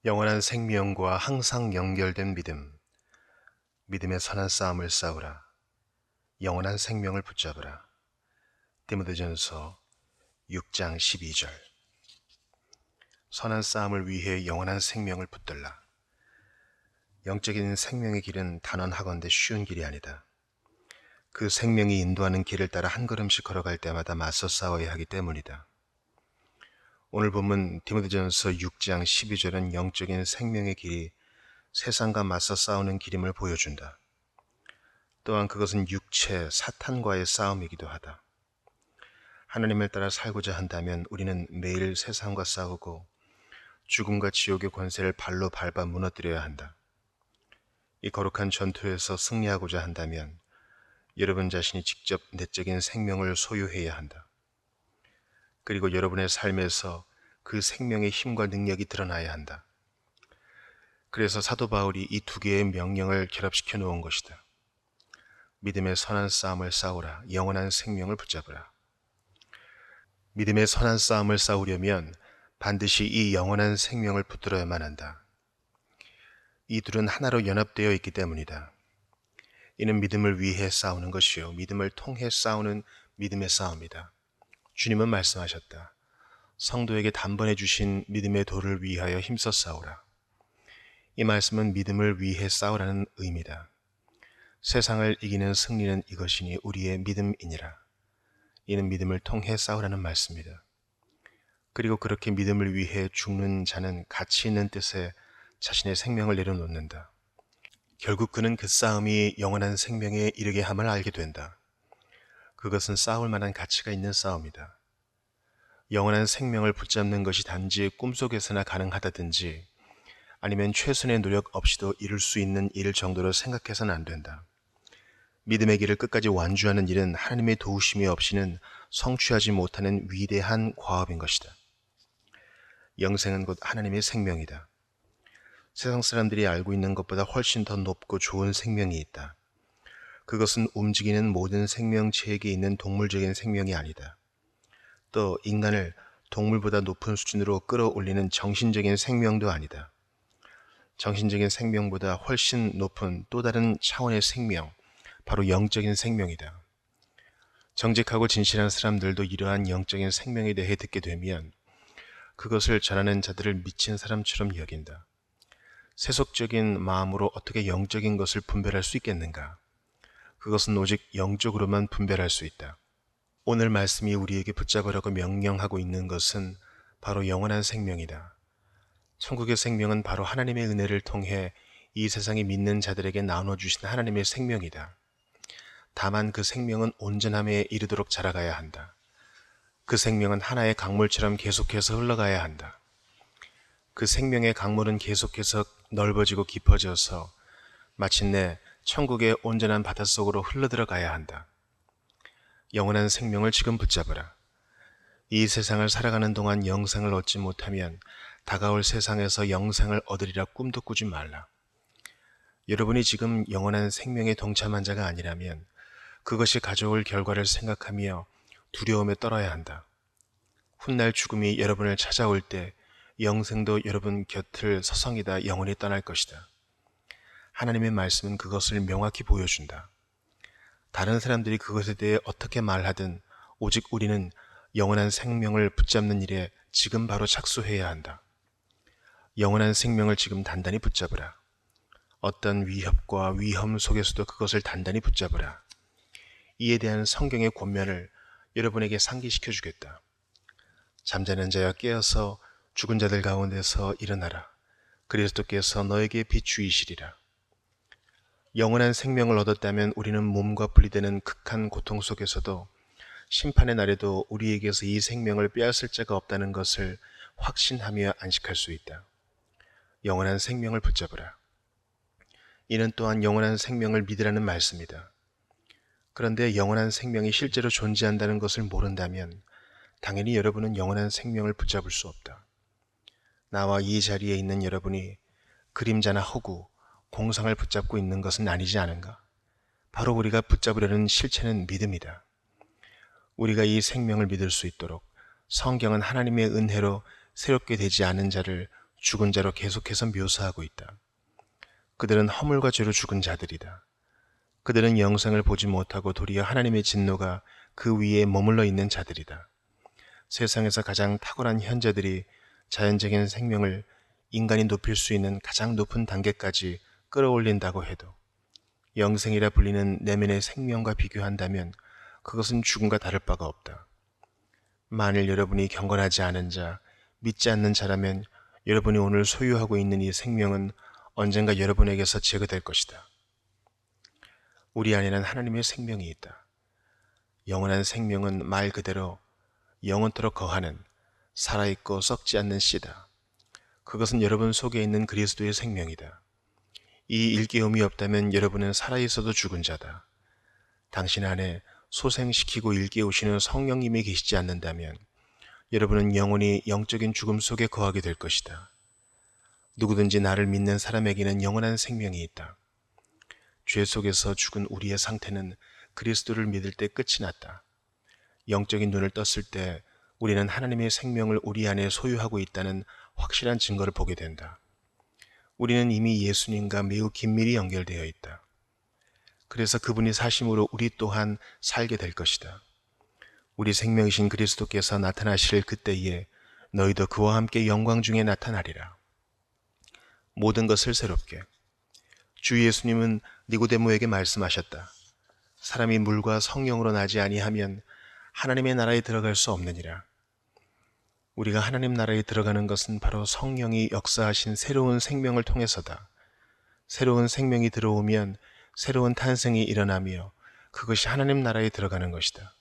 영원한 생명과 항상 연결된 믿음, 믿음의 선한 싸움을 싸우라. 영원한 생명을 붙잡으라. 디모데전서 6장 12절. 선한 싸움을 위해 영원한 생명을 붙들라. 영적인 생명의 길은 단언하건대 쉬운 길이 아니다. 그 생명이 인도하는 길을 따라 한 걸음씩 걸어갈 때마다 맞서 싸워야 하기 때문이다. 오늘 본문 디모데전서 6장 12절은 영적인 생명의 길이 세상과 맞서 싸우는 길임을 보여준다. 또한 그것은 육체, 사탄과의 싸움이기도 하다. 하나님을 따라 살고자 한다면 우리는 매일 세상과 싸우고 죽음과 지옥의 권세를 발로 밟아 무너뜨려야 한다. 이 거룩한 전투에서 승리하고자 한다면 여러분 자신이 직접 내적인 생명을 소유해야 한다. 그리고 여러분의 삶에서 그 생명의 힘과 능력이 드러나야 한다. 그래서 사도 바울이 이 두 개의 명령을 결합시켜 놓은 것이다. 믿음의 선한 싸움을 싸우라. 영원한 생명을 붙잡으라. 믿음의 선한 싸움을 싸우려면 반드시 이 영원한 생명을 붙들어야만 한다. 이 둘은 하나로 연합되어 있기 때문이다. 이는 믿음을 위해 싸우는 것이요, 믿음을 통해 싸우는 믿음의 싸움이다. 주님은 말씀하셨다. 성도에게 단번에 주신 믿음의 도를 위하여 힘써 싸우라. 이 말씀은 믿음을 위해 싸우라는 의미다. 세상을 이기는 승리는 이것이니 우리의 믿음이니라. 이는 믿음을 통해 싸우라는 말씀이다. 그리고 그렇게 믿음을 위해 죽는 자는 가치 있는 뜻에 자신의 생명을 내려놓는다. 결국 그는 그 싸움이 영원한 생명에 이르게 함을 알게 된다. 그것은 싸울 만한 가치가 있는 싸움이다. 영원한 생명을 붙잡는 것이 단지 꿈속에서나 가능하다든지 아니면 최선의 노력 없이도 이룰 수 있는 일 정도로 생각해서는 안 된다. 믿음의 길을 끝까지 완주하는 일은 하나님의 도우심이 없이는 성취하지 못하는 위대한 과업인 것이다. 영생은 곧 하나님의 생명이다. 세상 사람들이 알고 있는 것보다 훨씬 더 높고 좋은 생명이 있다. 그것은 움직이는 모든 생명체에게 있는 동물적인 생명이 아니다. 또 인간을 동물보다 높은 수준으로 끌어올리는 정신적인 생명도 아니다. 정신적인 생명보다 훨씬 높은 또 다른 차원의 생명, 바로 영적인 생명이다. 정직하고 진실한 사람들도 이러한 영적인 생명에 대해 듣게 되면 그것을 전하는 자들을 미친 사람처럼 여긴다. 세속적인 마음으로 어떻게 영적인 것을 분별할 수 있겠는가? 그것은 오직 영적으로만 분별할 수 있다. 오늘 말씀이 우리에게 붙잡으라고 명령하고 있는 것은 바로 영원한 생명이다. 천국의 생명은 바로 하나님의 은혜를 통해 이 세상에 믿는 자들에게 나눠주신 하나님의 생명이다. 다만 그 생명은 온전함에 이르도록 자라가야 한다. 그 생명은 하나의 강물처럼 계속해서 흘러가야 한다. 그 생명의 강물은 계속해서 넓어지고 깊어져서 마침내 천국의 온전한 바닷속으로 흘러들어가야 한다. 영원한 생명을 지금 붙잡으라. 이 세상을 살아가는 동안 영생을 얻지 못하면 다가올 세상에서 영생을 얻으리라 꿈도 꾸지 말라. 여러분이 지금 영원한 생명에 동참한 자가 아니라면 그것이 가져올 결과를 생각하며 두려움에 떨어야 한다. 훗날 죽음이 여러분을 찾아올 때 영생도 여러분 곁을 서성이다 영원히 떠날 것이다. 하나님의 말씀은 그것을 명확히 보여준다. 다른 사람들이 그것에 대해 어떻게 말하든 오직 우리는 영원한 생명을 붙잡는 일에 지금 바로 착수해야 한다. 영원한 생명을 지금 단단히 붙잡으라. 어떤 위협과 위험 속에서도 그것을 단단히 붙잡으라. 이에 대한 성경의 권면을 여러분에게 상기시켜 주겠다. 잠자는 자여 깨어서 죽은 자들 가운데서 일어나라. 그리스도께서 너에게 비추이시리라. 영원한 생명을 얻었다면 우리는 몸과 분리되는 극한 고통 속에서도 심판의 날에도 우리에게서 이 생명을 빼앗을 자가 없다는 것을 확신하며 안식할 수 있다. 영원한 생명을 붙잡으라. 이는 또한 영원한 생명을 믿으라는 말씀이다. 그런데 영원한 생명이 실제로 존재한다는 것을 모른다면 당연히 여러분은 영원한 생명을 붙잡을 수 없다. 나와 이 자리에 있는 여러분이 그림자나 허구, 공상을 붙잡고 있는 것은 아니지 않은가? 바로 우리가 붙잡으려는 실체는 믿음이다. 우리가 이 생명을 믿을 수 있도록 성경은 하나님의 은혜로 새롭게 되지 않은 자를 죽은 자로 계속해서 묘사하고 있다. 그들은 허물과 죄로 죽은 자들이다. 그들은 영생을 보지 못하고 도리어 하나님의 진노가 그 위에 머물러 있는 자들이다. 세상에서 가장 탁월한 현자들이 자연적인 생명을 인간이 높일 수 있는 가장 높은 단계까지 끌어올린다고 해도 영생이라 불리는 내면의 생명과 비교한다면 그것은 죽음과 다를 바가 없다. 만일 여러분이 경건하지 않은 자, 믿지 않는 자라면 여러분이 오늘 소유하고 있는 이 생명은 언젠가 여러분에게서 제거될 것이다. 우리 안에는 하나님의 생명이 있다. 영원한 생명은 말 그대로 영원토록 거하는 살아있고 썩지 않는 씨다. 그것은 여러분 속에 있는 그리스도의 생명이다. 이 일깨움이 없다면 여러분은 살아있어도 죽은 자다. 당신 안에 소생시키고 일깨우시는 성령님이 계시지 않는다면 여러분은 영원히 영적인 죽음 속에 거하게 될 것이다. 누구든지 나를 믿는 사람에게는 영원한 생명이 있다. 죄 속에서 죽은 우리의 상태는 그리스도를 믿을 때 끝이 났다. 영적인 눈을 떴을 때 우리는 하나님의 생명을 우리 안에 소유하고 있다는 확실한 증거를 보게 된다. 우리는 이미 예수님과 매우 긴밀히 연결되어 있다. 그래서 그분이 사심으로 우리 또한 살게 될 것이다. 우리 생명이신 그리스도께서 나타나실 그때에 너희도 그와 함께 영광 중에 나타나리라. 모든 것을 새롭게. 주 예수님은 니고데모에게 말씀하셨다. 사람이 물과 성령으로 나지 아니하면 하나님의 나라에 들어갈 수 없느니라. 우리가 하나님 나라에 들어가는 것은 바로 성령이 역사하신 새로운 생명을 통해서다. 새로운 생명이 들어오면 새로운 탄생이 일어나며 그것이 하나님 나라에 들어가는 것이다.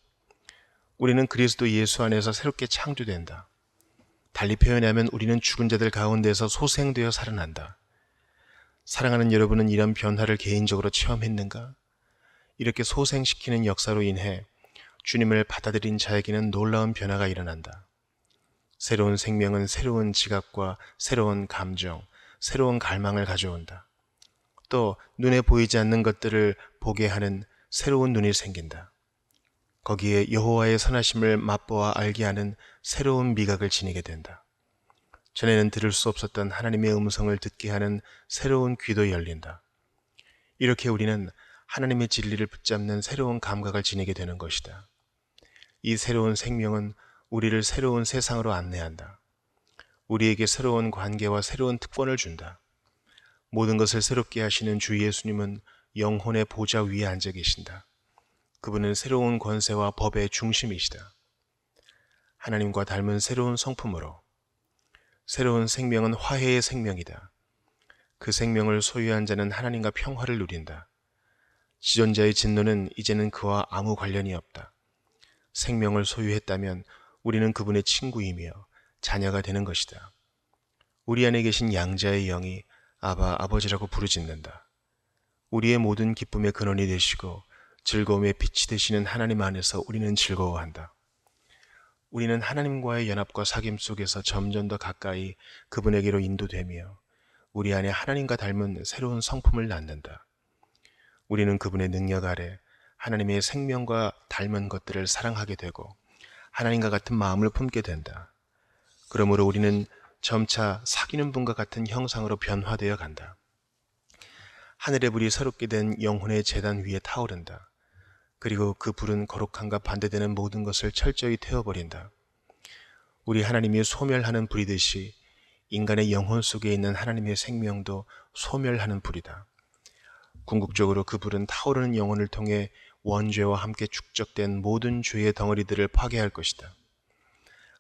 우리는 그리스도 예수 안에서 새롭게 창조된다. 달리 표현하면 우리는 죽은 자들 가운데서 소생되어 살아난다. 사랑하는 여러분은 이런 변화를 개인적으로 체험했는가? 이렇게 소생시키는 역사로 인해 주님을 받아들인 자에게는 놀라운 변화가 일어난다. 새로운 생명은 새로운 지각과 새로운 감정, 새로운 갈망을 가져온다. 또 눈에 보이지 않는 것들을 보게 하는 새로운 눈이 생긴다. 거기에 여호와의 선하심을 맛보아 알게 하는 새로운 미각을 지니게 된다. 전에는 들을 수 없었던 하나님의 음성을 듣게 하는 새로운 귀도 열린다. 이렇게 우리는 하나님의 진리를 붙잡는 새로운 감각을 지니게 되는 것이다. 이 새로운 생명은 우리를 새로운 세상으로 안내한다. 우리에게 새로운 관계와 새로운 특권을 준다. 모든 것을 새롭게 하시는 주 예수님은 영혼의 보좌 위에 앉아 계신다. 그분은 새로운 권세와 법의 중심이시다. 하나님과 닮은 새로운 성품으로. 새로운 생명은 화해의 생명이다. 그 생명을 소유한 자는 하나님과 평화를 누린다. 지존자의 진노는 이제는 그와 아무 관련이 없다. 생명을 소유했다면 우리는 그분의 친구이며 자녀가 되는 것이다. 우리 안에 계신 양자의 영이 아바, 아버지라고 부르짖는다. 우리의 모든 기쁨의 근원이 되시고 즐거움의 빛이 되시는 하나님 안에서 우리는 즐거워한다. 우리는 하나님과의 연합과 사귐 속에서 점점 더 가까이 그분에게로 인도되며 우리 안에 하나님과 닮은 새로운 성품을 낳는다. 우리는 그분의 능력 아래 하나님의 생명과 닮은 것들을 사랑하게 되고 하나님과 같은 마음을 품게 된다. 그러므로 우리는 점차 사귀는 분과 같은 형상으로 변화되어 간다. 하늘의 불이 새롭게 된 영혼의 제단 위에 타오른다. 그리고 그 불은 거룩함과 반대되는 모든 것을 철저히 태워버린다. 우리 하나님이 소멸하는 불이듯이 인간의 영혼 속에 있는 하나님의 생명도 소멸하는 불이다. 궁극적으로 그 불은 타오르는 영혼을 통해 원죄와 함께 축적된 모든 죄의 덩어리들을 파괴할 것이다.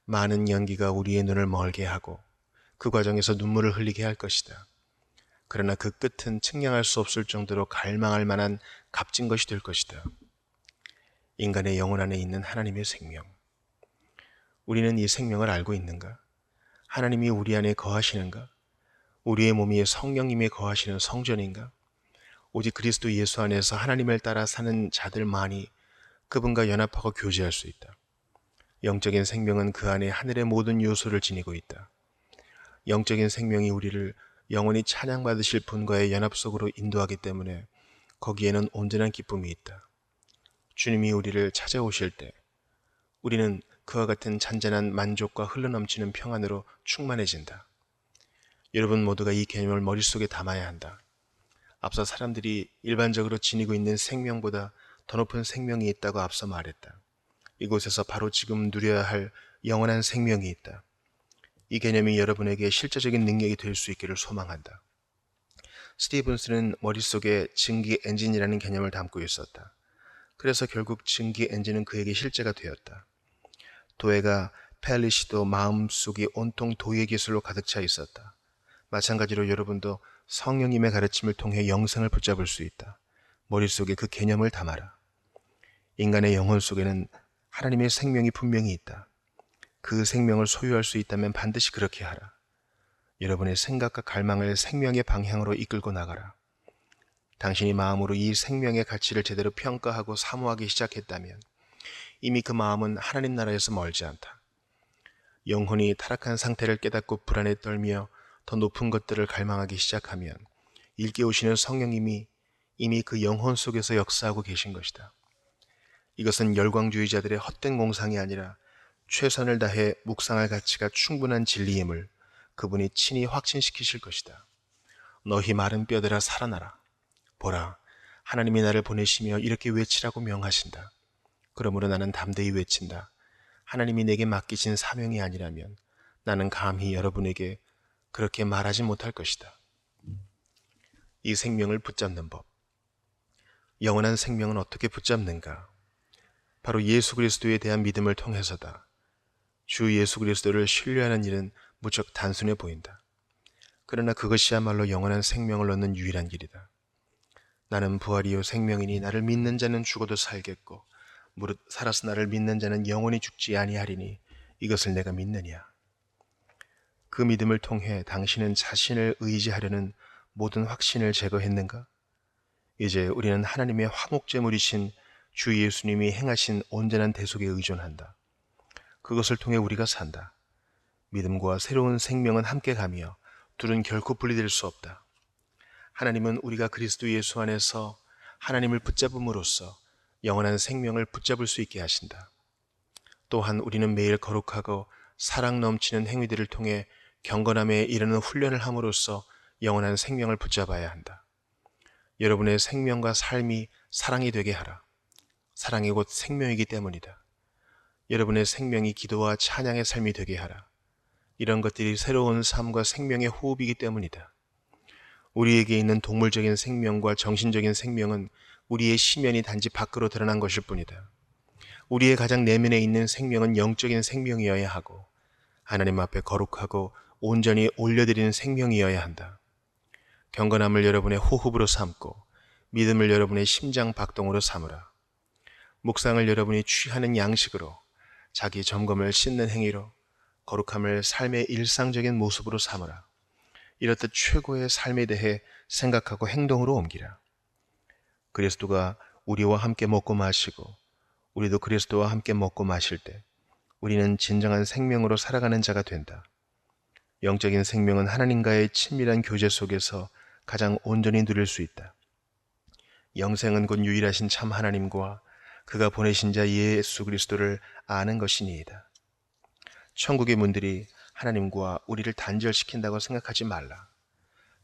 많은 연기가 우리의 눈을 멀게 하고 그 과정에서 눈물을 흘리게 할 것이다. 그러나 그 끝은 측량할 수 없을 정도로 갈망할 만한 값진 것이 될 것이다. 인간의 영혼 안에 있는 하나님의 생명. 우리는 이 생명을 알고 있는가? 하나님이 우리 안에 거하시는가? 우리의 몸이 성령님이 거하시는 성전인가? 오직 그리스도 예수 안에서 하나님을 따라 사는 자들만이 그분과 연합하고 교제할 수 있다. 영적인 생명은 그 안에 하늘의 모든 요소를 지니고 있다. 영적인 생명이 우리를 영원히 찬양받으실 분과의 연합 속으로 인도하기 때문에 거기에는 온전한 기쁨이 있다. 주님이 우리를 찾아오실 때 우리는 그와 같은 잔잔한 만족과 흘러넘치는 평안으로 충만해진다. 여러분 모두가 이 개념을 머릿속에 담아야 한다. 앞서 사람들이 일반적으로 지니고 있는 생명보다 더 높은 생명이 있다고 앞서 말했다. 이곳에서 바로 지금 누려야 할 영원한 생명이 있다. 이 개념이 여러분에게 실제적인 능력이 될 수 있기를 소망한다. 스티븐스는 머릿속에 증기 엔진이라는 개념을 담고 있었다. 그래서 결국 증기 엔진은 그에게 실제가 되었다. 도예가 펠리시도 마음속이 온통 도예 기술로 가득 차 있었다. 마찬가지로 여러분도 성령님의 가르침을 통해 영생을 붙잡을 수 있다. 머릿속에 그 개념을 담아라. 인간의 영혼 속에는 하나님의 생명이 분명히 있다. 그 생명을 소유할 수 있다면 반드시 그렇게 하라. 여러분의 생각과 갈망을 생명의 방향으로 이끌고 나가라. 당신이 마음으로 이 생명의 가치를 제대로 평가하고 사모하기 시작했다면 이미 그 마음은 하나님 나라에서 멀지 않다. 영혼이 타락한 상태를 깨닫고 불안에 떨며 더 높은 것들을 갈망하기 시작하면 일깨우시는 성령님이 이미 그 영혼 속에서 역사하고 계신 것이다. 이것은 열광주의자들의 헛된 공상이 아니라 최선을 다해 묵상할 가치가 충분한 진리임을 그분이 친히 확신시키실 것이다. 너희 마른 뼈들아 살아나라. 보라, 하나님이 나를 보내시며 이렇게 외치라고 명하신다. 그러므로 나는 담대히 외친다. 하나님이 내게 맡기신 사명이 아니라면 나는 감히 여러분에게 그렇게 말하지 못할 것이다. 이 생명을 붙잡는 법. 영원한 생명은 어떻게 붙잡는가? 바로 예수 그리스도에 대한 믿음을 통해서다. 주 예수 그리스도를 신뢰하는 일은 무척 단순해 보인다. 그러나 그것이야말로 영원한 생명을 얻는 유일한 길이다. 나는 부활이요 생명이니 나를 믿는 자는 죽어도 살겠고 무릇 살아서 나를 믿는 자는 영원히 죽지 아니하리니 이것을 내가 믿느냐. 그 믿음을 통해 당신은 자신을 의지하려는 모든 확신을 제거했는가? 이제 우리는 하나님의 화목제물이신 주 예수님이 행하신 온전한 대속에 의존한다. 그것을 통해 우리가 산다. 믿음과 새로운 생명은 함께 가며 둘은 결코 분리될 수 없다. 하나님은 우리가 그리스도 예수 안에서 하나님을 붙잡음으로써 영원한 생명을 붙잡을 수 있게 하신다. 또한 우리는 매일 거룩하고 사랑 넘치는 행위들을 통해 경건함에 이르는 훈련을 함으로써 영원한 생명을 붙잡아야 한다. 여러분의 생명과 삶이 사랑이 되게 하라. 사랑이 곧 생명이기 때문이다. 여러분의 생명이 기도와 찬양의 삶이 되게 하라. 이런 것들이 새로운 삶과 생명의 호흡이기 때문이다. 우리에게 있는 동물적인 생명과 정신적인 생명은 우리의 심연이 단지 밖으로 드러난 것일 뿐이다. 우리의 가장 내면에 있는 생명은 영적인 생명이어야 하고 하나님 앞에 거룩하고 온전히 올려드리는 생명이어야 한다. 경건함을 여러분의 호흡으로 삼고 믿음을 여러분의 심장 박동으로 삼으라. 묵상을 여러분이 취하는 양식으로 자기 점검을 씻는 행위로 거룩함을 삶의 일상적인 모습으로 삼으라. 이렇듯 최고의 삶에 대해 생각하고 행동으로 옮기라. 그리스도가 우리와 함께 먹고 마시고 우리도 그리스도와 함께 먹고 마실 때 우리는 진정한 생명으로 살아가는 자가 된다. 영적인 생명은 하나님과의 친밀한 교제 속에서 가장 온전히 누릴 수 있다. 영생은 곧 유일하신 참 하나님과 그가 보내신 자 예수 그리스도를 아는 것이니이다. 천국의 문들이 하나님과 우리를 단절시킨다고 생각하지 말라.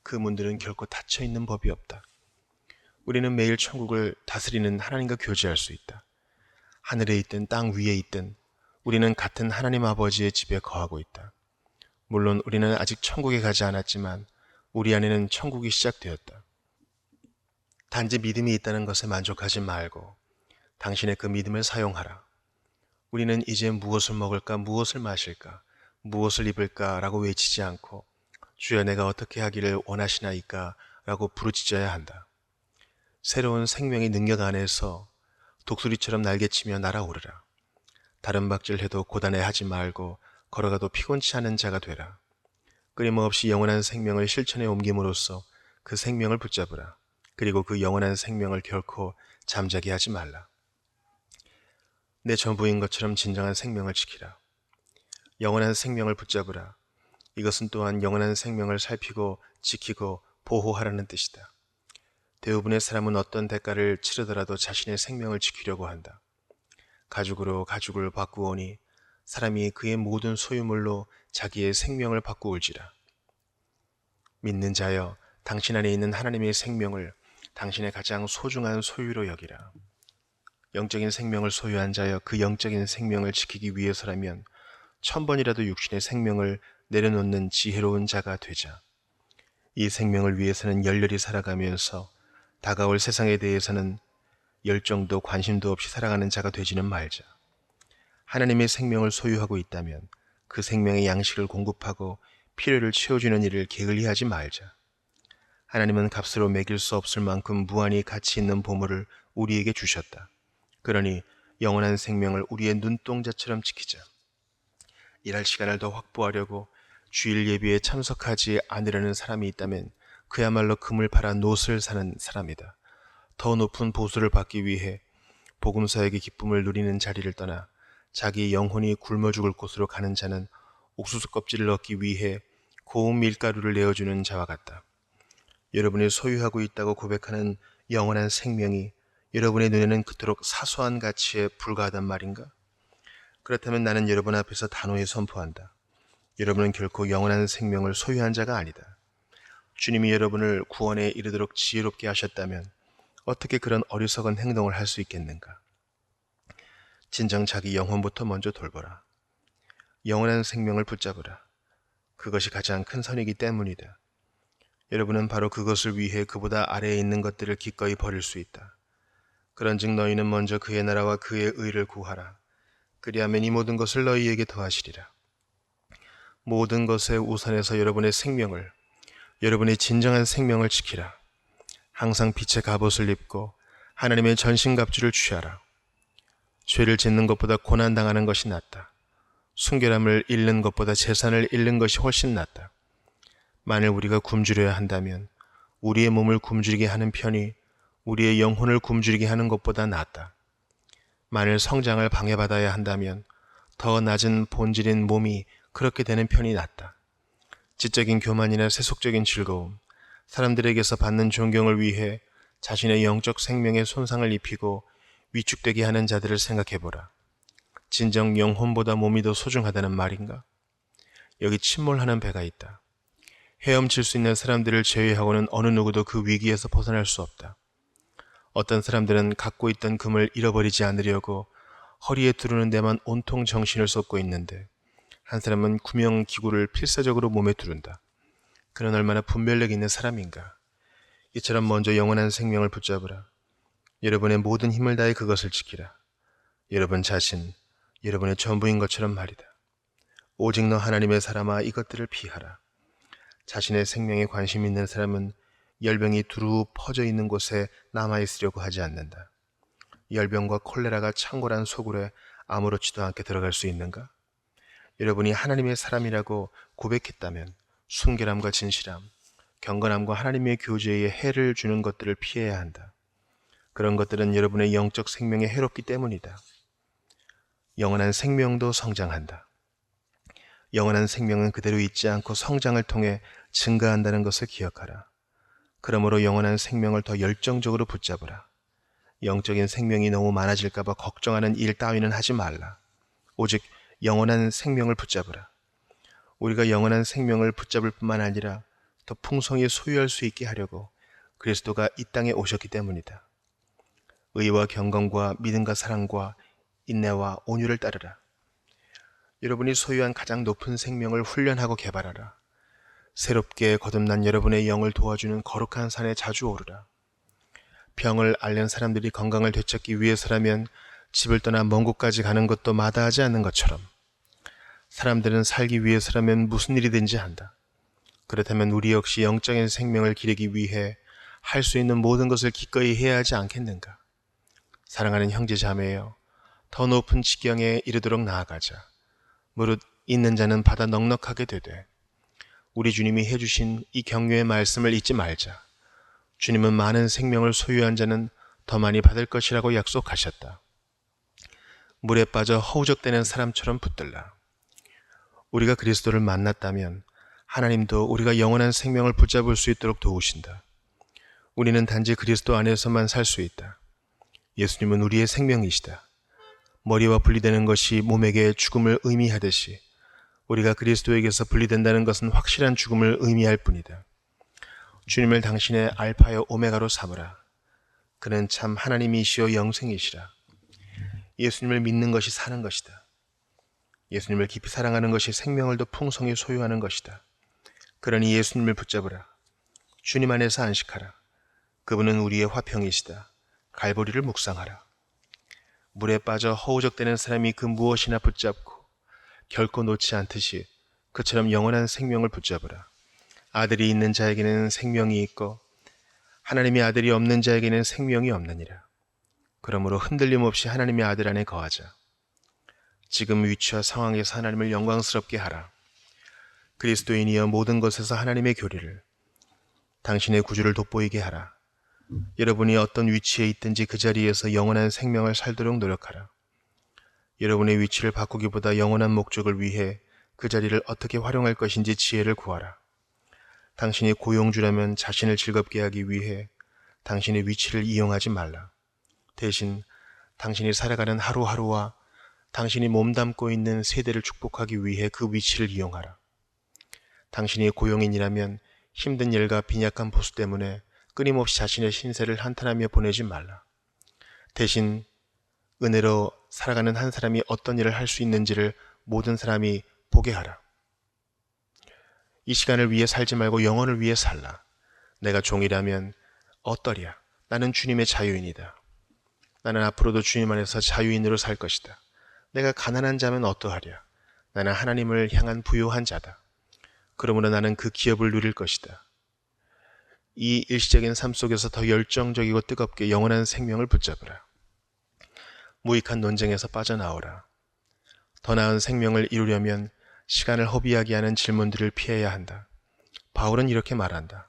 그 문들은 결코 닫혀 있는 법이 없다. 우리는 매일 천국을 다스리는 하나님과 교제할 수 있다. 하늘에 있든 땅 위에 있든 우리는 같은 하나님 아버지의 집에 거하고 있다. 물론 우리는 아직 천국에 가지 않았지만 우리 안에는 천국이 시작되었다. 단지 믿음이 있다는 것에 만족하지 말고 당신의 그 믿음을 사용하라. 우리는 이제 무엇을 먹을까, 무엇을 마실까, 무엇을 입을까 라고 외치지 않고 주여 내가 어떻게 하기를 원하시나이까 라고 부르짖어야 한다. 새로운 생명의 능력 안에서 독수리처럼 날개치며 날아오르라. 다른 박질해도 고단해하지 말고 걸어가도 피곤치 않은 자가 되라. 끊임없이 영원한 생명을 실천에 옮김으로써 그 생명을 붙잡으라. 그리고 그 영원한 생명을 결코 잠자게 하지 말라. 내 전부인 것처럼 진정한 생명을 지키라. 영원한 생명을 붙잡으라. 이것은 또한 영원한 생명을 살피고 지키고 보호하라는 뜻이다. 대부분의 사람은 어떤 대가를 치르더라도 자신의 생명을 지키려고 한다. 가죽으로 가죽을 바꾸오니 사람이 그의 모든 소유물로 자기의 생명을 바꾸올지라. 믿는 자여, 당신 안에 있는 하나님의 생명을 당신의 가장 소중한 소유로 여기라. 영적인 생명을 소유한 자여, 그 영적인 생명을 지키기 위해서라면 1000번이라도 육신의 생명을 내려놓는 지혜로운 자가 되자. 이 생명을 위해서는 열렬히 살아가면서 다가올 세상에 대해서는 열정도 관심도 없이 살아가는 자가 되지는 말자. 하나님의 생명을 소유하고 있다면 그 생명의 양식을 공급하고 필요를 채워주는 일을 게을리하지 말자. 하나님은 값으로 매길 수 없을 만큼 무한히 가치 있는 보물을 우리에게 주셨다. 그러니 영원한 생명을 우리의 눈동자처럼 지키자. 일할 시간을 더 확보하려고 주일 예배에 참석하지 않으려는 사람이 있다면 그야말로 금을 팔아 노스를 사는 사람이다. 더 높은 보수를 받기 위해 복음사역의 기쁨을 누리는 자리를 떠나 자기 영혼이 굶어 죽을 곳으로 가는 자는 옥수수 껍질을 얻기 위해 고운 밀가루를 내어주는 자와 같다. 여러분이 소유하고 있다고 고백하는 영원한 생명이 여러분의 눈에는 그토록 사소한 가치에 불과하단 말인가? 그렇다면 나는 여러분 앞에서 단호히 선포한다. 여러분은 결코 영원한 생명을 소유한 자가 아니다. 주님이 여러분을 구원에 이르도록 지혜롭게 하셨다면 어떻게 그런 어리석은 행동을 할 수 있겠는가? 진정 자기 영혼부터 먼저 돌보라. 영원한 생명을 붙잡으라. 그것이 가장 큰 선이기 때문이다. 여러분은 바로 그것을 위해 그보다 아래에 있는 것들을 기꺼이 버릴 수 있다. 그런즉 너희는 먼저 그의 나라와 그의 의를 구하라. 그리하면 이 모든 것을 너희에게 더하시리라. 모든 것의 우선에서 여러분의 생명을, 여러분의 진정한 생명을 지키라. 항상 빛의 갑옷을 입고 하나님의 전신갑주를 취하라. 죄를 짓는 것보다 고난당하는 것이 낫다. 순결함을 잃는 것보다 재산을 잃는 것이 훨씬 낫다. 만일 우리가 굶주려야 한다면 우리의 몸을 굶주리게 하는 편이 우리의 영혼을 굶주리게 하는 것보다 낫다. 만일 성장을 방해받아야 한다면 더 낮은 본질인 몸이 그렇게 되는 편이 낫다. 지적인 교만이나 세속적인 즐거움, 사람들에게서 받는 존경을 위해 자신의 영적 생명에 손상을 입히고 위축되게 하는 자들을 생각해보라. 진정 영혼보다 몸이 더 소중하다는 말인가? 여기 침몰하는 배가 있다. 헤엄칠 수 있는 사람들을 제외하고는 어느 누구도 그 위기에서 벗어날 수 없다. 어떤 사람들은 갖고 있던 금을 잃어버리지 않으려고 허리에 두르는 데만 온통 정신을 쏟고 있는데 한 사람은 구명기구를 필사적으로 몸에 두른다. 그는 얼마나 분별력 있는 사람인가. 이처럼 먼저 영원한 생명을 붙잡으라. 여러분의 모든 힘을 다해 그것을 지키라. 여러분 자신, 여러분의 전부인 것처럼 말이다. 오직 너 하나님의 사람아, 이것들을 피하라. 자신의 생명에 관심 있는 사람은 열병이 두루 퍼져 있는 곳에 남아있으려고 하지 않는다. 열병과 콜레라가 창궐한 소굴에 아무렇지도 않게 들어갈 수 있는가? 여러분이 하나님의 사람이라고 고백했다면 순결함과 진실함, 경건함과 하나님의 교제에 해를 주는 것들을 피해야 한다. 그런 것들은 여러분의 영적 생명에 해롭기 때문이다. 영원한 생명도 성장한다. 영원한 생명은 그대로 있지 않고 성장을 통해 증가한다는 것을 기억하라. 그러므로 영원한 생명을 더 열정적으로 붙잡으라. 영적인 생명이 너무 많아질까봐 걱정하는 일 따위는 하지 말라. 오직 영원한 생명을 붙잡으라. 우리가 영원한 생명을 붙잡을 뿐만 아니라 더 풍성히 소유할 수 있게 하려고 그리스도가 이 땅에 오셨기 때문이다. 의와 경건과 믿음과 사랑과 인내와 온유를 따르라. 여러분이 소유한 가장 높은 생명을 훈련하고 개발하라. 새롭게 거듭난 여러분의 영을 도와주는 거룩한 산에 자주 오르라. 병을 앓는 사람들이 건강을 되찾기 위해서라면 집을 떠나 먼 곳까지 가는 것도 마다하지 않는 것처럼 사람들은 살기 위해서라면 무슨 일이든지 한다. 그렇다면 우리 역시 영적인 생명을 기르기 위해 할 수 있는 모든 것을 기꺼이 해야 하지 않겠는가? 사랑하는 형제 자매여, 더 높은 지경에 이르도록 나아가자. 무릇 있는 자는 받아 넉넉하게 되되 우리 주님이 해주신 이 격려의 말씀을 잊지 말자. 주님은 많은 생명을 소유한 자는 더 많이 받을 것이라고 약속하셨다. 물에 빠져 허우적대는 사람처럼 붙들라. 우리가 그리스도를 만났다면 하나님도 우리가 영원한 생명을 붙잡을 수 있도록 도우신다. 우리는 단지 그리스도 안에서만 살 수 있다. 예수님은 우리의 생명이시다. 머리와 분리되는 것이 몸에게 죽음을 의미하듯이 우리가 그리스도에게서 분리된다는 것은 확실한 죽음을 의미할 뿐이다. 주님을 당신의 알파요 오메가로 삼으라. 그는 참 하나님이시요 영생이시라. 예수님을 믿는 것이 사는 것이다. 예수님을 깊이 사랑하는 것이 생명을 더 풍성히 소유하는 것이다. 그러니 예수님을 붙잡으라. 주님 안에서 안식하라. 그분은 우리의 화평이시다. 갈보리를 묵상하라. 물에 빠져 허우적대는 사람이 그 무엇이나 붙잡고 결코 놓지 않듯이 그처럼 영원한 생명을 붙잡으라. 아들이 있는 자에게는 생명이 있고 하나님의 아들이 없는 자에게는 생명이 없느니라. 그러므로 흔들림 없이 하나님의 아들 안에 거하자. 지금 위치와 상황에서 하나님을 영광스럽게 하라. 그리스도인이여 모든 것에서 하나님의 교리를, 당신의 구주를 돋보이게 하라. 여러분이 어떤 위치에 있든지 그 자리에서 영원한 생명을 살도록 노력하라. 여러분의 위치를 바꾸기보다 영원한 목적을 위해 그 자리를 어떻게 활용할 것인지 지혜를 구하라. 당신이 고용주라면 자신을 즐겁게 하기 위해 당신의 위치를 이용하지 말라. 대신 당신이 살아가는 하루하루와 당신이 몸담고 있는 세대를 축복하기 위해 그 위치를 이용하라. 당신이 고용인이라면 힘든 일과 빈약한 보수 때문에 끊임없이 자신의 신세를 한탄하며 보내지 말라. 대신 은혜로 살아가는 한 사람이 어떤 일을 할 수 있는지를 모든 사람이 보게 하라. 이 시간을 위해 살지 말고 영혼을 위해 살라. 내가 종이라면 어떠랴. 나는 주님의 자유인이다. 나는 앞으로도 주님 안에서 자유인으로 살 것이다. 내가 가난한 자면 어떠하랴. 나는 하나님을 향한 부요한 자다. 그러므로 나는 그 기업을 누릴 것이다. 이 일시적인 삶 속에서 더 열정적이고 뜨겁게 영원한 생명을 붙잡으라. 무익한 논쟁에서 빠져나오라. 더 나은 생명을 이루려면 시간을 허비하게 하는 질문들을 피해야 한다. 바울은 이렇게 말한다.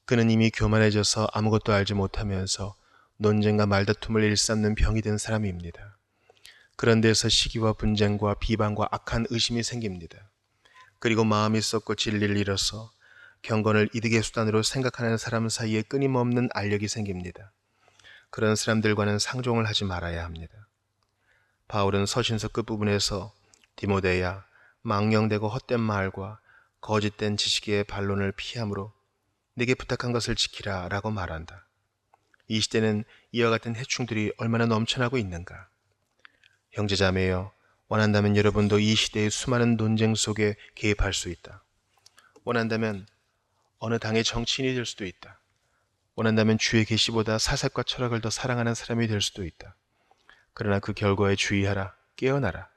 그는 이미 교만해져서 아무것도 알지 못하면서 논쟁과 말다툼을 일삼는 병이 든 사람입니다. 그런 데서 시기와 분쟁과 비방과 악한 의심이 생깁니다. 그리고 마음이 썩고 진리를 잃어서 경건을 이득의 수단으로 생각하는 사람 사이에 끊임없는 알력이 생깁니다. 그런 사람들과는 상종을 하지 말아야 합니다. 바울은 서신서 끝부분에서 디모데야, 망령되고 헛된 말과 거짓된 지식의 반론을 피함으로 내게 부탁한 것을 지키라 라고 말한다. 이 시대는 이와 같은 해충들이 얼마나 넘쳐나고 있는가. 형제자매여, 원한다면 여러분도 이 시대의 수많은 논쟁 속에 개입할 수 있다. 원한다면 어느 당의 정치인이 될 수도 있다. 원한다면 주의 계시보다 사색과 철학을 더 사랑하는 사람이 될 수도 있다. 그러나 그 결과에 주의하라. 깨어나라.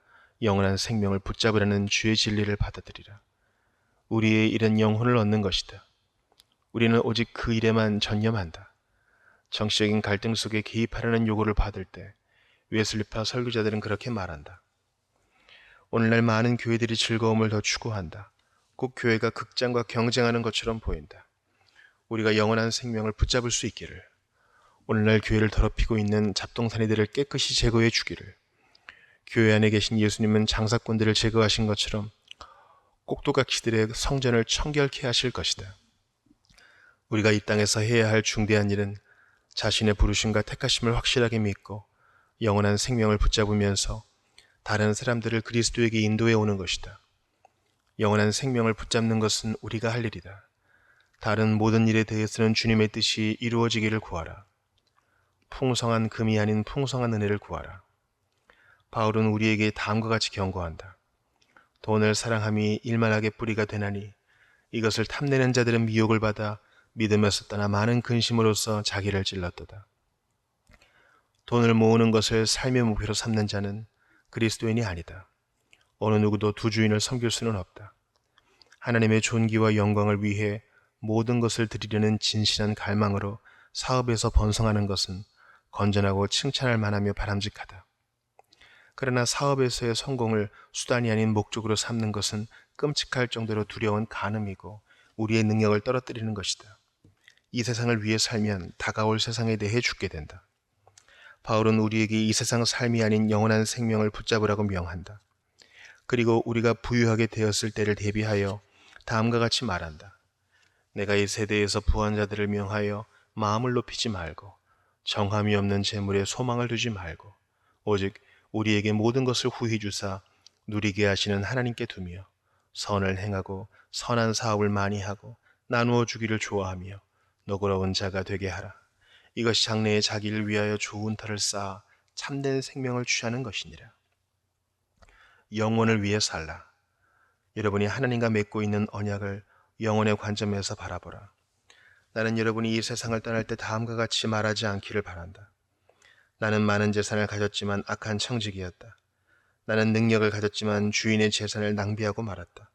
영원한 생명을 붙잡으라는 주의 진리를 받아들이라. 우리의 일은 영혼을 얻는 것이다. 우리는 오직 그 일에만 전념한다. 정치적인 갈등 속에 개입하라는 요구를 받을 때 웨슬리파 설교자들은 그렇게 말한다. 오늘날 많은 교회들이 즐거움을 더 추구한다. 꼭 교회가 극장과 경쟁하는 것처럼 보인다. 우리가 영원한 생명을 붙잡을 수 있기를, 오늘날 교회를 더럽히고 있는 잡동사니들을 깨끗이 제거해 주기를, 교회 안에 계신 예수님은 장사꾼들을 제거하신 것처럼 꼭두각시들의 성전을 청결케 하실 것이다. 우리가 이 땅에서 해야 할 중대한 일은 자신의 부르심과 택하심을 확실하게 믿고 영원한 생명을 붙잡으면서 다른 사람들을 그리스도에게 인도해 오는 것이다. 영원한 생명을 붙잡는 것은 우리가 할 일이다. 다른 모든 일에 대해서는 주님의 뜻이 이루어지기를 구하라. 풍성한 금이 아닌 풍성한 은혜를 구하라. 바울은 우리에게 다음과 같이 경고한다. 돈을 사랑함이 일만하게 뿌리가 되나니 이것을 탐내는 자들은 미혹을 받아 믿음에서 떠나 많은 근심으로써 자기를 찔렀도다. 돈을 모으는 것을 삶의 목표로 삼는 자는 그리스도인이 아니다. 어느 누구도 두 주인을 섬길 수는 없다. 하나님의 존귀와 영광을 위해 모든 것을 드리려는 진실한 갈망으로 사업에서 번성하는 것은 건전하고 칭찬할 만하며 바람직하다. 그러나 사업에서의 성공을 수단이 아닌 목적으로 삼는 것은 끔찍할 정도로 두려운 간음이고 우리의 능력을 떨어뜨리는 것이다. 이 세상을 위해 살면 다가올 세상에 대해 죽게 된다. 바울은 우리에게 이 세상 삶이 아닌 영원한 생명을 붙잡으라고 명한다. 그리고 우리가 부유하게 되었을 때를 대비하여 다음과 같이 말한다. 내가 이 세대에서 부한 자들을 명하여 마음을 높이지 말고 정함이 없는 재물에 소망을 두지 말고 오직 우리에게 모든 것을 후히 주사 누리게 하시는 하나님께 두며 선을 행하고 선한 사업을 많이 하고 나누어 주기를 좋아하며 너그러운 자가 되게 하라. 이것이 장래에 자기를 위하여 좋은 터를 쌓아 참된 생명을 취하는 것이니라. 영혼을 위해 살라. 여러분이 하나님과 맺고 있는 언약을 영혼의 관점에서 바라보라. 나는 여러분이 이 세상을 떠날 때 다음과 같이 말하지 않기를 바란다. 나는 많은 재산을 가졌지만 악한 청직이었다. 나는 능력을 가졌지만 주인의 재산을 낭비하고 말았다.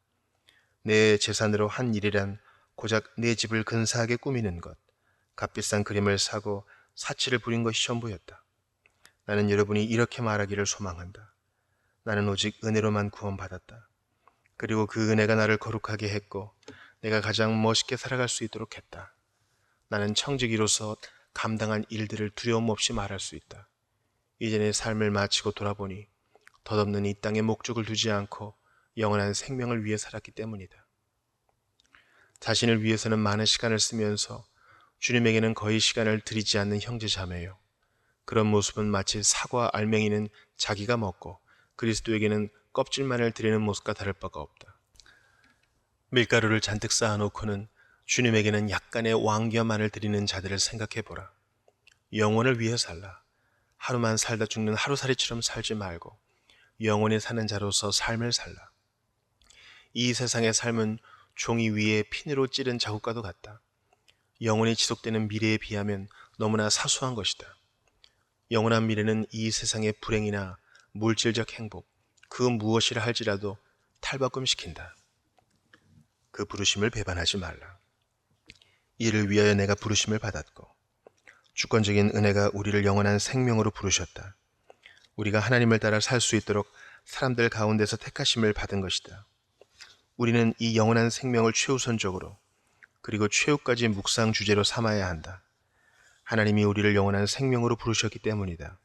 내 재산으로 한 일이란 고작 내 집을 근사하게 꾸미는 것, 값비싼 그림을 사고 사치를 부린 것이 전부였다. 나는 여러분이 이렇게 말하기를 소망한다. 나는 오직 은혜로만 구원받았다. 그리고 그 은혜가 나를 거룩하게 했고 내가 가장 멋있게 살아갈 수 있도록 했다. 나는 청지기로서 감당한 일들을 두려움 없이 말할 수 있다. 이제 내 삶을 마치고 돌아보니 덧없는 이 땅에 목적을 두지 않고 영원한 생명을 위해 살았기 때문이다. 자신을 위해서는 많은 시간을 쓰면서 주님에게는 거의 시간을 들이지 않는 형제자매요. 그런 모습은 마치 사과 알맹이는 자기가 먹고 그리스도에게는 껍질만을 드리는 모습과 다를 바가 없다. 밀가루를 잔뜩 쌓아놓고는 주님에게는 약간의 왕겨만을 드리는 자들을 생각해보라. 영혼을 위해 살라. 하루만 살다 죽는 하루살이처럼 살지 말고 영원히 사는 자로서 삶을 살라. 이 세상의 삶은 종이 위에 핀으로 찌른 자국과도 같다. 영원히 지속되는 미래에 비하면 너무나 사소한 것이다. 영원한 미래는 이 세상의 불행이나 물질적 행복, 그 무엇이라 할지라도 탈바꿈시킨다. 그 부르심을 배반하지 말라. 이를 위하여 내가 부르심을 받았고 주권적인 은혜가 우리를 영원한 생명으로 부르셨다. 우리가 하나님을 따라 살 수 있도록 사람들 가운데서 택하심을 받은 것이다. 우리는 이 영원한 생명을 최우선적으로 그리고 최후까지 묵상 주제로 삼아야 한다. 하나님이 우리를 영원한 생명으로 부르셨기 때문이다.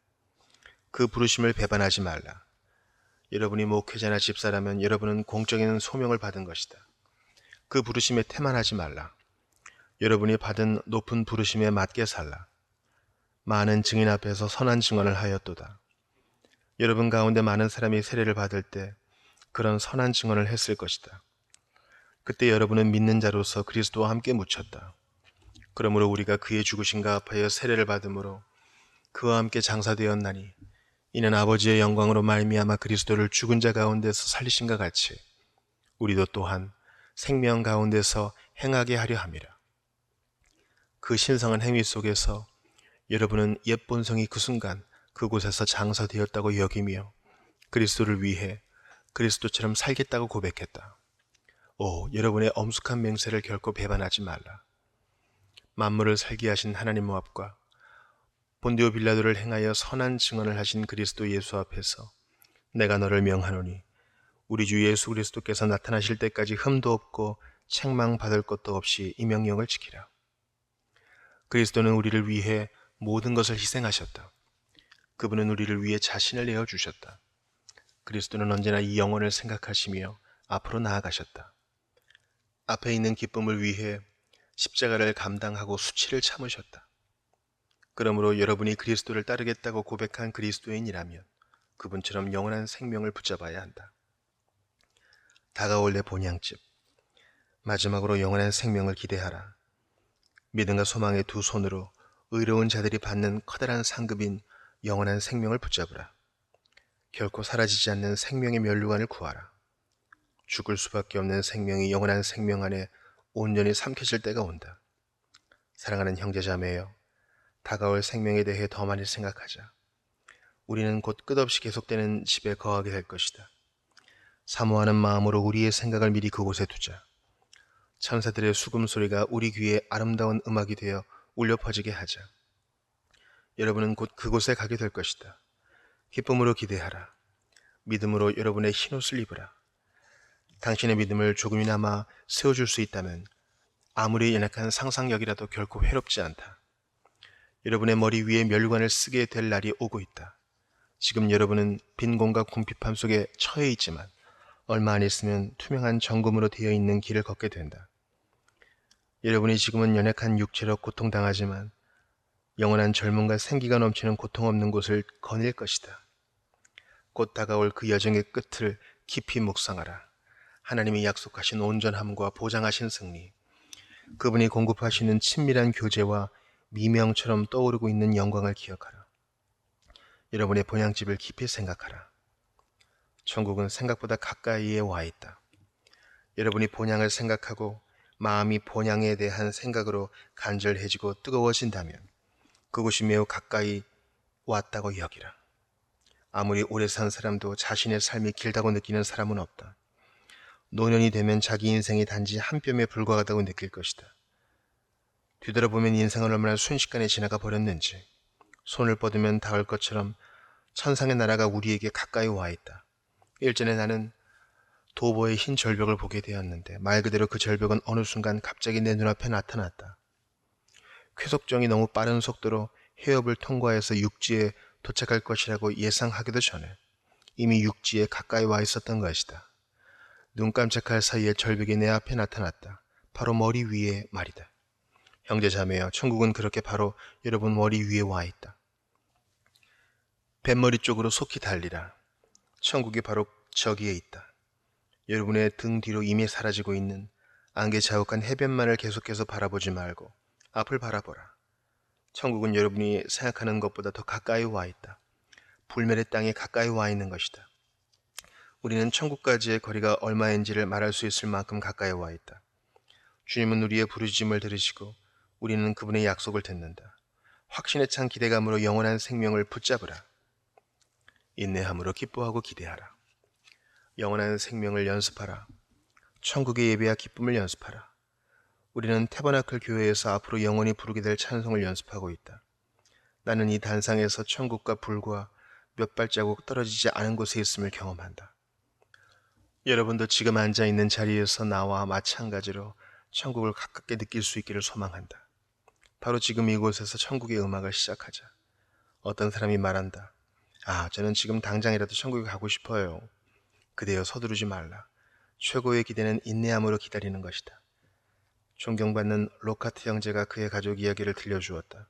그 부르심을 배반하지 말라. 여러분이 목회자나 집사라면 여러분은 공적인 소명을 받은 것이다. 그 부르심에 태만하지 말라. 여러분이 받은 높은 부르심에 맞게 살라. 많은 증인 앞에서 선한 증언을 하였도다. 여러분 가운데 많은 사람이 세례를 받을 때 그런 선한 증언을 했을 것이다. 그때 여러분은 믿는 자로서 그리스도와 함께 묻혔다. 그러므로 우리가 그의 죽으심과 합하여 세례를 받음으로 그와 함께 장사되었나니 이는 아버지의 영광으로 말미암아 그리스도를 죽은 자 가운데서 살리심과 같이 우리도 또한 생명 가운데서 행하게 하려 함이라. 그 신성한 행위 속에서 여러분은 옛 본성이 그 순간 그곳에서 장사되었다고 여기며 그리스도를 위해 그리스도처럼 살겠다고 고백했다. 여러분의 엄숙한 맹세를 결코 배반하지 말라. 만물을 살게 하신 하나님 앞과 본디오 빌라도를 행하여 선한 증언을 하신 그리스도 예수 앞에서 내가 너를 명하노니 우리 주 예수 그리스도께서 나타나실 때까지 흠도 없고 책망받을 것도 없이 이 명령을 지키라. 그리스도는 우리를 위해 모든 것을 희생하셨다. 그분은 우리를 위해 자신을 내어주셨다. 그리스도는 언제나 이 영혼을 생각하시며 앞으로 나아가셨다. 앞에 있는 기쁨을 위해 십자가를 감당하고 수치를 참으셨다. 그러므로 여러분이 그리스도를 따르겠다고 고백한 그리스도인이라면 그분처럼 영원한 생명을 붙잡아야 한다. 다가올 내 본향집, 마지막으로 영원한 생명을 기대하라. 믿음과 소망의 두 손으로 의로운 자들이 받는 커다란 상급인 영원한 생명을 붙잡으라. 결코 사라지지 않는 생명의 면류관을 구하라. 죽을 수밖에 없는 생명이 영원한 생명 안에 온전히 삼켜질 때가 온다. 사랑하는 형제자매여, 다가올 생명에 대해 더 많이 생각하자. 우리는 곧 끝없이 계속되는 집에 거하게 될 것이다. 사모하는 마음으로 우리의 생각을 미리 그곳에 두자. 천사들의 수금소리가 우리 귀에 아름다운 음악이 되어 울려 퍼지게 하자. 여러분은 곧 그곳에 가게 될 것이다. 기쁨으로 기대하라. 믿음으로 여러분의 흰옷을 입으라. 당신의 믿음을 조금이나마 세워줄 수 있다면 아무리 연약한 상상력이라도 결코 회롭지 않다. 여러분의 머리 위에 면류관을 쓰게 될 날이 오고 있다. 지금 여러분은 빈 공과 궁핍함 속에 처해 있지만 얼마 안 있으면 투명한 정금으로 되어 있는 길을 걷게 된다. 여러분이 지금은 연약한 육체로 고통당하지만 영원한 젊음과 생기가 넘치는 고통 없는 곳을 거닐 것이다. 곧 다가올 그 여정의 끝을 깊이 묵상하라. 하나님이 약속하신 온전함과 보장하신 승리, 그분이 공급하시는 친밀한 교제와 미명처럼 떠오르고 있는 영광을 기억하라. 여러분의 본향집을 깊이 생각하라. 천국은 생각보다 가까이에 와 있다. 여러분이 본향을 생각하고 마음이 본향에 대한 생각으로 간절해지고 뜨거워진다면 그곳이 매우 가까이 왔다고 여기라. 아무리 오래 산 사람도 자신의 삶이 길다고 느끼는 사람은 없다. 노년이 되면 자기 인생이 단지 한 뼘에 불과하다고 느낄 것이다. 뒤돌아보면 인생은 얼마나 순식간에 지나가 버렸는지, 손을 뻗으면 닿을 것처럼 천상의 나라가 우리에게 가까이 와 있다. 일전에 나는 도보의 흰 절벽을 보게 되었는데 말 그대로 그 절벽은 어느 순간 갑자기 내 눈앞에 나타났다. 쾌속정이 너무 빠른 속도로 해협을 통과해서 육지에 도착할 것이라고 예상하기도 전에 이미 육지에 가까이 와 있었던 것이다. 눈 깜짝할 사이에 절벽이 내 앞에 나타났다. 바로 머리 위에 말이다. 형제자매여, 천국은 그렇게 바로 여러분 머리 위에 와 있다. 뱃머리 쪽으로 속히 달리라. 천국이 바로 저기에 있다. 여러분의 등 뒤로 이미 사라지고 있는 안개 자욱한 해변만을 계속해서 바라보지 말고 앞을 바라보라. 천국은 여러분이 생각하는 것보다 더 가까이 와 있다. 불멸의 땅에 가까이 와 있는 것이다. 우리는 천국까지의 거리가 얼마인지를 말할 수 있을 만큼 가까이 와 있다. 주님은 우리의 부르짖음을 들으시고 우리는 그분의 약속을 듣는다. 확신에 찬 기대감으로 영원한 생명을 붙잡으라. 인내함으로 기뻐하고 기대하라. 영원한 생명을 연습하라. 천국의 예배와 기쁨을 연습하라. 우리는 태버나클 교회에서 앞으로 영원히 부르게 될 찬송을 연습하고 있다. 나는 이 단상에서 천국과 불과 몇 발자국 떨어지지 않은 곳에 있음을 경험한다. 여러분도 지금 앉아있는 자리에서 나와 마찬가지로 천국을 가깝게 느낄 수 있기를 소망한다. 바로 지금 이곳에서 천국의 음악을 시작하자. 어떤 사람이 말한다. 저는 지금 당장이라도 천국에 가고 싶어요. 그대여 서두르지 말라. 최고의 기대는 인내함으로 기다리는 것이다. 존경받는 로카트 형제가 그의 가족 이야기를 들려주었다.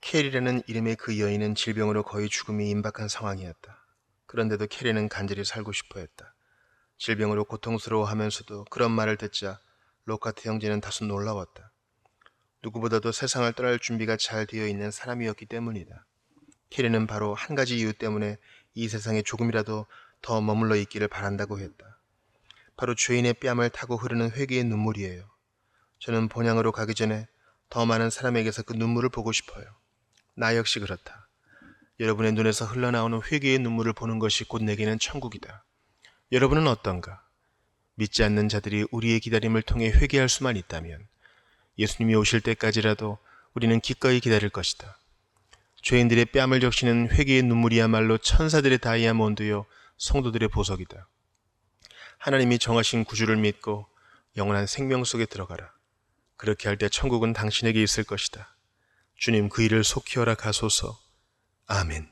캐리라는 이름의 그 여인은 질병으로 거의 죽음이 임박한 상황이었다. 그런데도 캐리는 간절히 살고 싶어 했다. 질병으로 고통스러워하면서도 그런 말을 듣자 로카트 형제는 다소 놀라웠다. 누구보다도 세상을 떠날 준비가 잘 되어 있는 사람이었기 때문이다. 캐리는 바로 한 가지 이유 때문에 이 세상에 조금이라도 더 머물러 있기를 바란다고 했다. 바로 죄인의 뺨을 타고 흐르는 회개의 눈물이에요. 저는 본향으로 가기 전에 더 많은 사람에게서 그 눈물을 보고 싶어요. 나 역시 그렇다. 여러분의 눈에서 흘러나오는 회개의 눈물을 보는 것이 곧 내게는 천국이다. 여러분은 어떤가? 믿지 않는 자들이 우리의 기다림을 통해 회개할 수만 있다면 예수님이 오실 때까지라도 우리는 기꺼이 기다릴 것이다. 죄인들의 뺨을 적시는 회개의 눈물이야말로 천사들의 다이아몬드요 성도들의 보석이다. 하나님이 정하신 구주를 믿고 영원한 생명 속에 들어가라. 그렇게 할 때 천국은 당신에게 있을 것이다. 주님 그 일을 속히 허락하소서. 아멘.